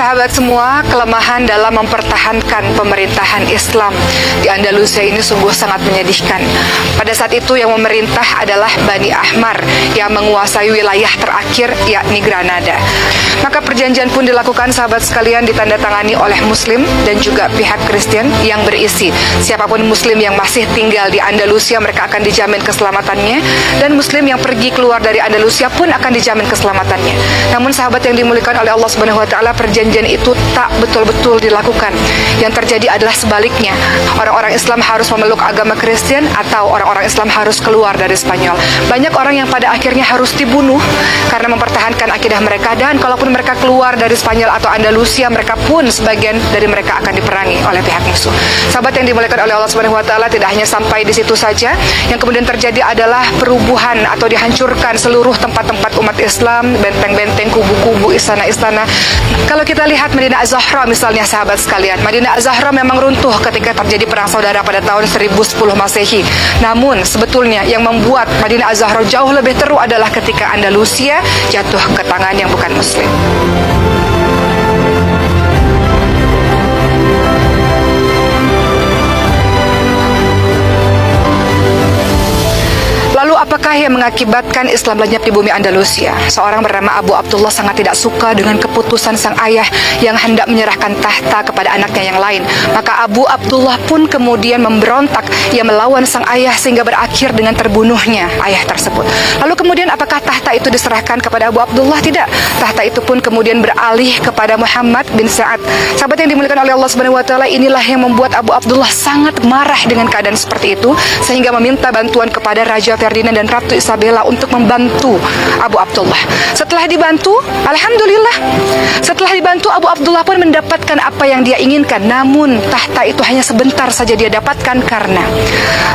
Sahabat semua, kelemahan dalam mempertahankan pemerintahan Islam di Andalusia ini sungguh sangat menyedihkan. Pada saat itu yang memerintah adalah Bani Ahmar yang menguasai wilayah terakhir, yakni Granada. Maka perjanjian pun dilakukan, sahabat sekalian, ditandatangani oleh Muslim dan juga pihak Kristen yang berisi siapapun Muslim yang masih tinggal di Andalusia, mereka akan dijamin keselamatannya, dan Muslim yang pergi keluar dari Andalusia pun akan dijamin keselamatannya. Namun sahabat yang dimuliakan oleh Allah Subhanahu wa taala, perjanjian itu tak betul-betul dilakukan. Yang terjadi adalah sebaliknya. Orang-orang Islam harus memeluk agama Kristen atau orang-orang Islam harus keluar dari Spanyol. Banyak orang yang pada akhirnya harus dibunuh karena mempertahankan akidah mereka, dan kalaupun mereka keluar dari Spanyol atau Andalusia, mereka pun sebagian dari mereka akan diperangi oleh pihak musuh. Sahabat yang dimuliakan oleh Allah Subhanahu wa taala, tidak hanya sampai di situ saja. Yang kemudian terjadi adalah perubuhan atau dihancurkan seluruh tempat-tempat umat Islam, benteng-benteng, kubu-kubu, istana-istana. Kalau kita lihat Madinah Az-Zahra misalnya, sahabat sekalian, Madinah Az-Zahra memang runtuh ketika terjadi perang saudara pada tahun 1010 Masehi. Namun sebetulnya yang membuat Madinah Az-Zahra jauh lebih teruk adalah ketika Andalusia jatuh ke tangan yang bukan Muslim. Lalu apakah yang mengakibatkan Islam lenyap di bumi Andalusia? Seorang bernama Abu Abdullah sangat tidak suka dengan keputusan sang ayah yang hendak menyerahkan tahta kepada anaknya yang lain. Maka Abu Abdullah pun kemudian memberontak. Ia melawan sang ayah sehingga berakhir dengan terbunuhnya ayah tersebut. Lalu kemudian apakah tahta itu diserahkan kepada Abu Abdullah? Tidak. Tahta itu pun kemudian beralih kepada Muhammad bin Sa'ad. Sahabat yang dimuliakan oleh Allah Subhanahu wa taala, inilah yang membuat Abu Abdullah sangat marah dengan keadaan seperti itu, sehingga meminta bantuan kepada Raja Ferdinand dan Ratu Isabella untuk membantu Abu Abdullah. Setelah dibantu, alhamdulillah, setelah dibantu, Abu Abdullah pun mendapatkan apa yang dia inginkan. Namun tahta itu hanya sebentar saja dia dapatkan karena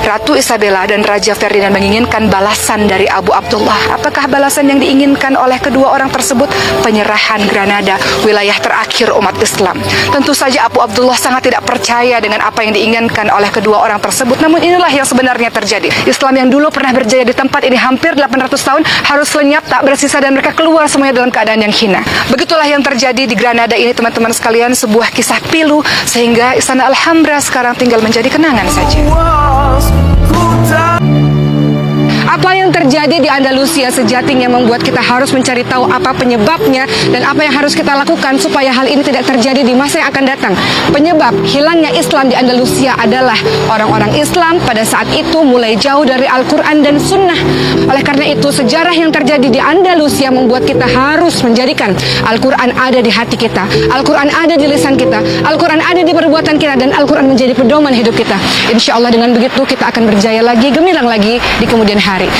Ratu Isabella dan Raja Ferdinand menginginkan balasan dari Abu Abdullah. Apakah balasan yang diinginkan oleh kedua orang tersebut? Penyerahan Granada, wilayah terakhir umat Islam. Tentu saja Abu Abdullah sangat tidak percaya dengan apa yang diinginkan oleh kedua orang tersebut. Namun inilah yang sebenarnya terjadi. Islam yang dulu pernah berjaya di tempat ini hampir 800 tahun harus lenyap, tak bersisa, dan mereka keluar semuanya dalam keadaan yang hina. Begitulah yang terjadi di Granada ini, teman-teman sekalian, sebuah kisah pilu, sehingga Istana Alhambra sekarang tinggal menjadi kenangan saja. Apa yang terjadi di Andalusia sejatinya membuat kita harus mencari tahu apa penyebabnya dan apa yang harus kita lakukan supaya hal ini tidak terjadi di masa yang akan datang. Penyebab hilangnya Islam di Andalusia adalah orang-orang Islam pada saat itu mulai jauh dari Al-Quran dan Sunnah. Oleh karena itu, sejarah yang terjadi di Andalusia membuat kita harus menjadikan Al-Quran ada di hati kita, Al-Quran ada di lisan kita, Al-Quran ada di perbuatan kita, dan Al-Quran menjadi pedoman hidup kita. Insya Allah dengan begitu kita akan berjaya lagi, gemilang lagi di kemudian hari.